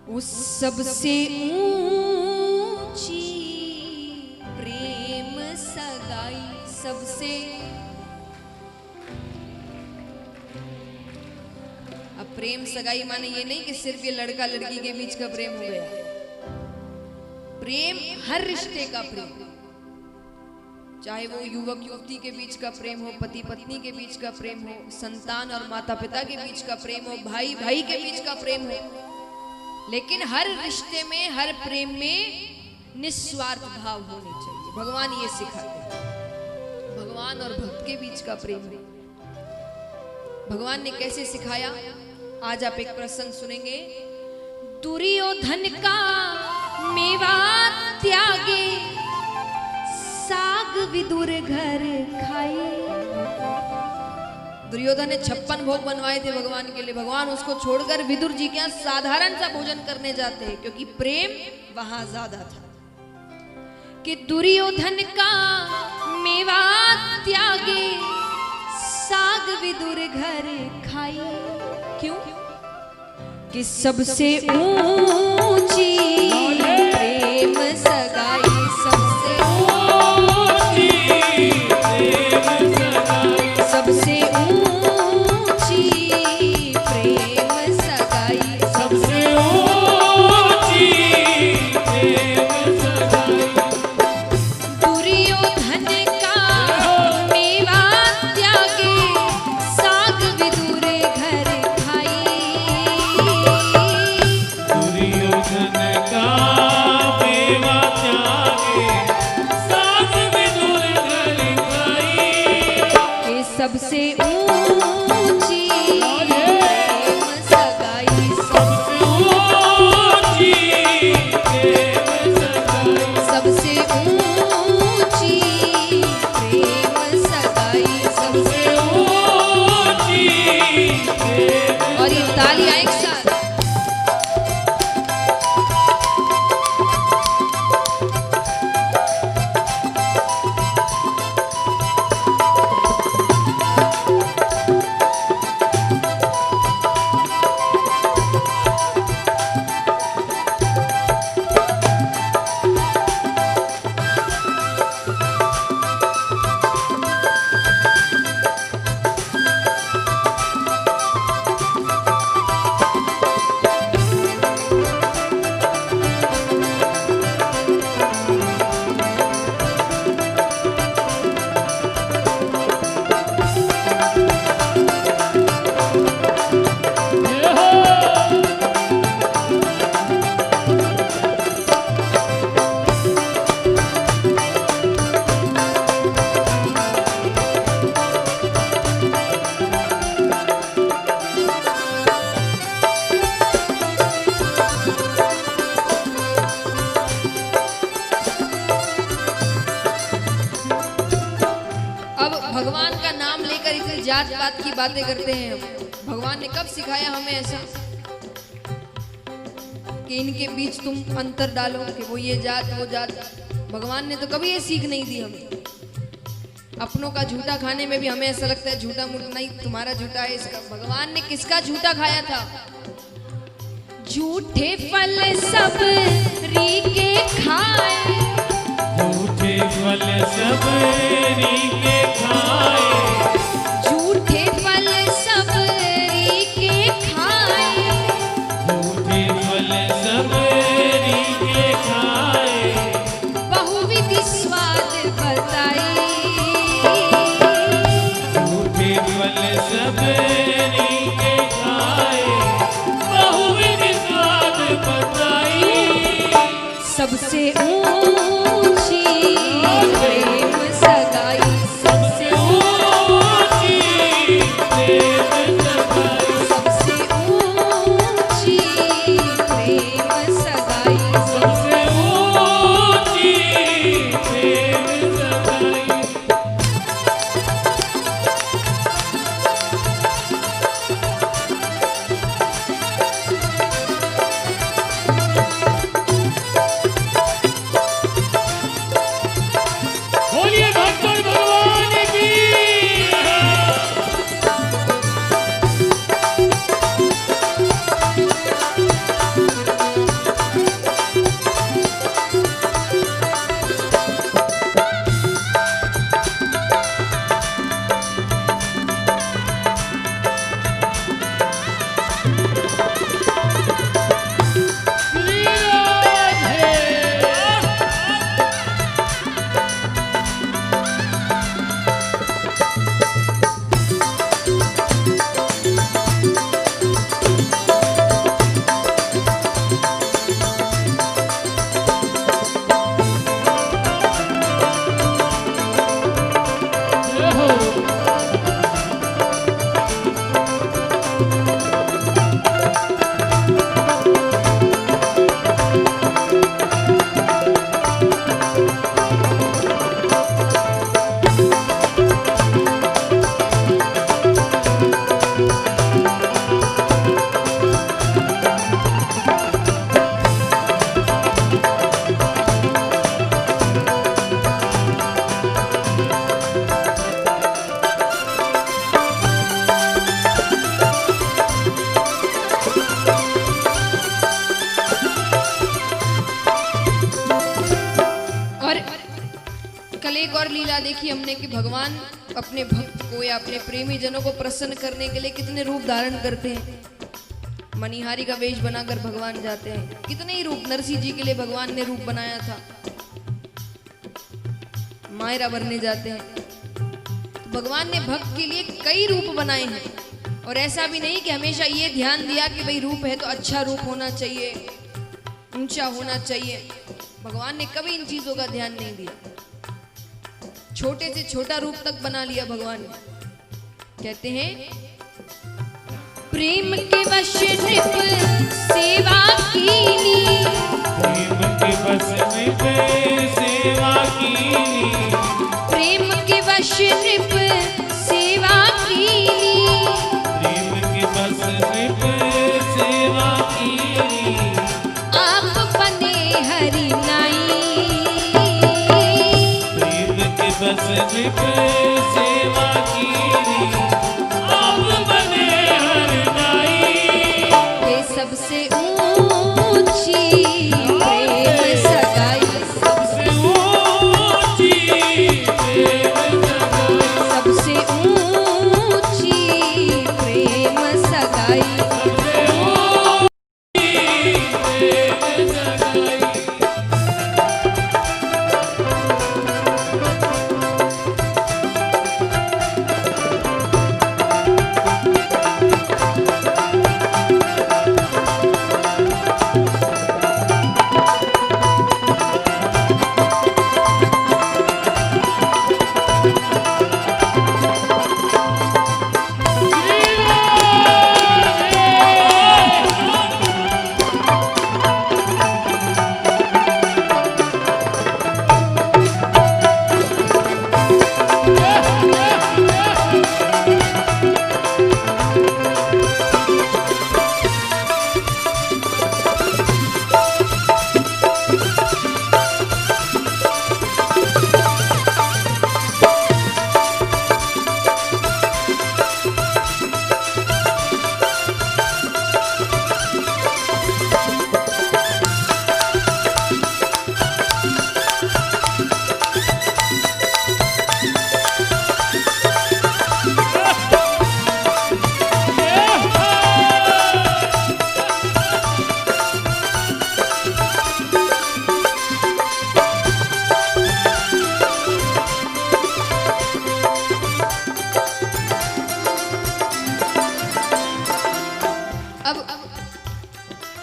उस सबसे ऊंची प्रेम सगाई, सबसे। अब प्रेम सगाई माने ये नहीं कि सिर्फ ये लड़का लड़की के बीच का प्रेम हो गया। प्रेम हर रिश्ते का प्रेम, चाहे वो युवक युवती के बीच का प्रेम हो, पति पत्नी के बीच का प्रेम हो, संतान और माता पिता के बीच का प्रेम हो, भाई भाई के बीच का प्रेम हो, लेकिन हर रिश्ते में, हर प्रेम में निस्वार्थ भाव होनी चाहिए। भगवान ये सिखाते हैं। भगवान और भक्त के बीच का प्रेम भगवान ने कैसे सिखाया, आज आप एक प्रसंग सुनेंगे। दुर्योधन का मेवा त्यागे, साग विदुर घर खाई। दुर्योधन ने 56 भोग बनवाए थे भगवान के लिए। भगवान उसको छोड़कर विदुर जी के यहाँ साधारण सा भोजन करने जाते हैं, क्योंकि प्रेम वहां ज्यादा था। कि दुर्योधन का मेवा त्यागे, साग विदुर घर खाई। क्यों? कि सबसे ऊंची प्रेम सगाई, सबसे ऊंची प्रेम सगाई, सबसे ऊंची प्रेम सगाई, सबसे ऊंची प्रेम सगाई। दुर्योधन का मेवा त्यागे, साग विदुर घर खाई। दुर्योधन का मेवा त्यागे, साग विदुर घर खाई। कि सबसे ऊंची प्रेम सगाई, सबसे ऊंची प्रेम सगाई, सबसे ऊंची प्रेम सगाई, सबसे ऊंची प्रेम। और ये तालियां एक साथ। भगवान का नाम लेकर इतनी जात पात की बातें करते हैं हम। भगवान ने कब सिखाया हमें ऐसा कि इनके बीच तुम अंतर डालो, कि वो ये जात वो जात। भगवान ने तो कभी ये सीख नहीं दी हमें। अपनों का झूठा खाने में भी हमें ऐसा लगता है झूठा मुठ नहीं, तुम्हारा झूठा है इसका। भगवान ने किसका झूठा खाया था? झूठे फल सब रीके खाए, झूठे फल सब रीके खाए, झूठे फल सब रीके खाए, झूठे फल सब रीके खाए, बहुविधि स्वाद बताई। झूठे फल सब रीके खाए, बहुविधि स्वाद बताई। सबसे ऊंची प्रेम सगाई, सबसे ऊंची प्रेम सगाई, सबसे ऊंची प्रेम सगाई, सबसे ऊंची प्रेम सगाई। लीला देखी हमने कि भगवान अपने भक्त को या अपने प्रेमी जनों को प्रसन्न करने के लिए कितने रूप धारण करते हैं। मणिहारी का वेश बनाकर भगवान जाते हैं। कितने ही रूप, नरसिंह जी के लिए भगवान ने रूप बनाया था। मायरा भरने जाते हैं तो भगवान ने भक्त के लिए कई रूप बनाए हैं। और ऐसा भी नहीं कि हमेशा ये ध्यान दिया कि भाई रूप है तो अच्छा रूप होना चाहिए, ऊंचा होना चाहिए। भगवान ने कभी इन चीजों का ध्यान नहीं दिया। छोटे से छोटा रूप तक बना लिया भगवान ने। कहते हैं प्रेम के वश नृप सेवा कीनी, प्रेम के वश नृप सेवा कीनी, प्रेम के वश नृप सेवा कीनी, प्रेम के वश नृप सेवा कीनी, आप बने हरि नाई, प्रेम के वश नृप सेवा कीनी, आप बने हरि नाई। ये सबसे ऊंची प्रेम सगाई, सबसे ऊंची प्रेम सगाई, सबसे ऊंची प्रेम सगाई। सबसे ऊंची प्रेम सगाई।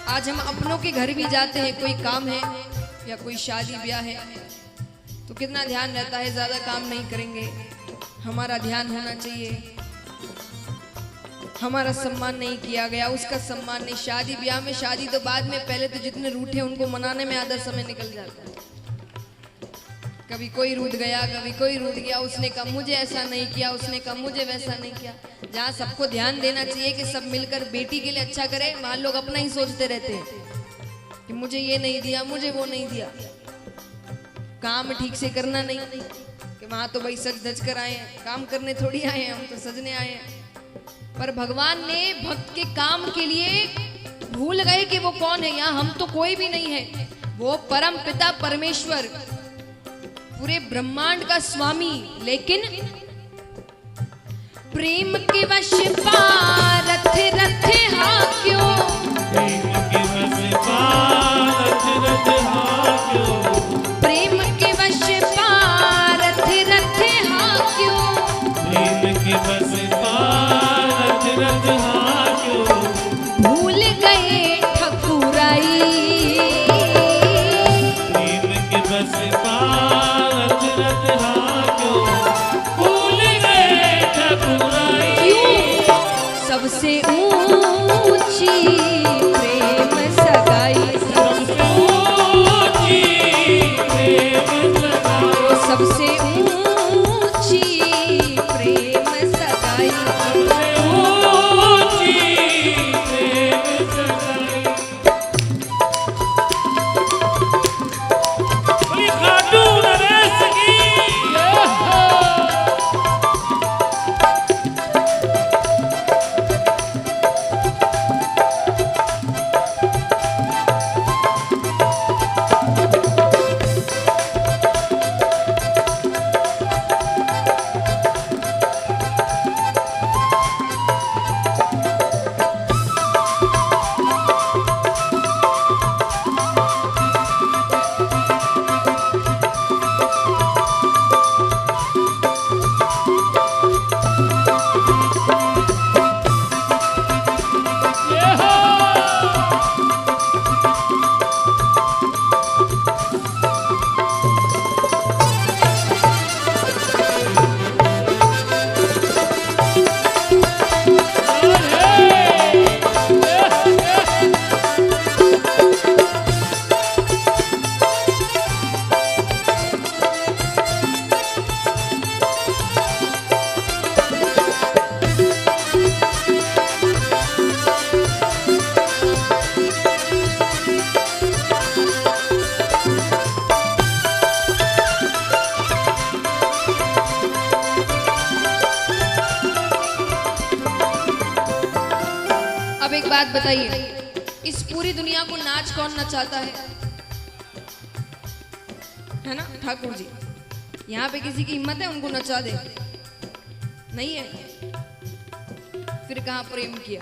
आज हम अपनों के घर भी जाते हैं, कोई काम है या कोई शादी ब्याह है तो कितना ध्यान रहता है, ज्यादा काम नहीं करेंगे, हमारा ध्यान होना चाहिए, हमारा सम्मान नहीं किया गया, उसका सम्मान नहीं। शादी ब्याह में, शादी तो बाद में, पहले तो जितने रूठे उनको मनाने में आधा समय निकल जाता है। कभी कोई रूठ गया, कभी कोई रूठ गया, उसने कहा मुझे ऐसा नहीं किया, उसने कहा मुझे वैसा नहीं किया। जहाँ सबको ध्यान देना चाहिए कि सब मिलकर बेटी के लिए अच्छा करें, वहाँ लोग अपना ही सोचते रहते हैं कि मुझे ये नहीं दिया, मुझे वो नहीं दिया। काम ठीक से करना नहीं कि वहाँ तो भाई सज धज कर आए हैं, काम करने थोड़ी आए हैं, हम तो सजने आए हैं। पर भगवान ने भक्त के काम के लिए भूल गए कि वो कौन है। यहाँ हम तो कोई भी नहीं है, वो परम पिता परमेश्वर, पूरे ब्रह्मांड का स्वामी। लेकिन प्रेम के वश पारथ रथ हाँ क्यों, प्रेम के वश पारथ रथ हाँ क्यों, प्रेम के वश पारथ रथ हाँ क्यों, प्रेम के वश पारथ रथ हाँ क्यों, भूल गए ठकुराई, प्रेम के वश पारथ रथ हाँ क्यों, भूल गए ठकुराई। सबसे ऊंची प्रेम बताइए, इस पूरी दुनिया को नाच कौन नचाता है ना ठाकुर जी? यहाँ पे किसी की हिम्मत है उनको नचा दे? नहीं है। फिर कहाँ प्रेम किया?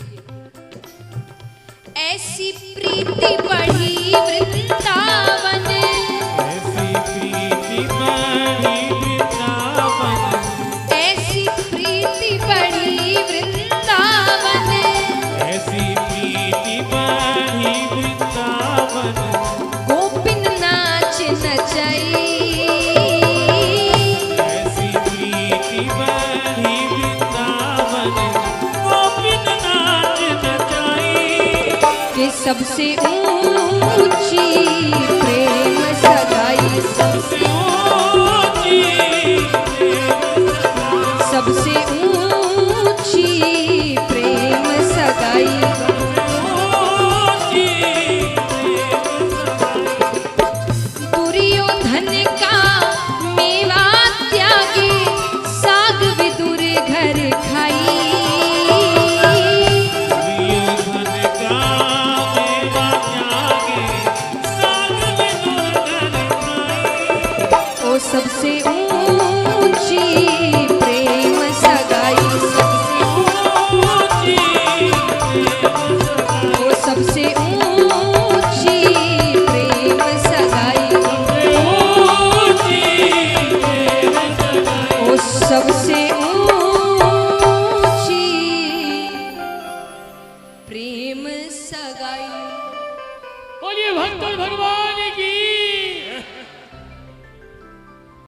ऐसी प्रीति बढ़ी वृंदावन, ऐसी प्रीति बढ़ी वृंदावन, ऐसी प्रीति बढ़ी वृंदावन, ऐसी प्रीति बढ़ी वृंदावन, गोपिन नाच नचाई, ऐसी प्रीति बढ़ी वृंदावन, गोपिन नाच नचाई, कि सबसे ऊंची प्रेम सगाई, सबसे ऊंची सबसे ऊंची प्रेम सगाई, दुर्योधन का मेवा त्यागे, साग विदुर घर खाई, दुर्योधन का मेवा त्यागे, साग विदुर घर खाई, ओ सबसे ऊंची प्रेम सगाई, सबसे ऊंची ओ सबसे ऊंची प्रेम सगाई, ओ सबसे ऊंची प्रेम सगाई। बोलिए भक्तन भगवान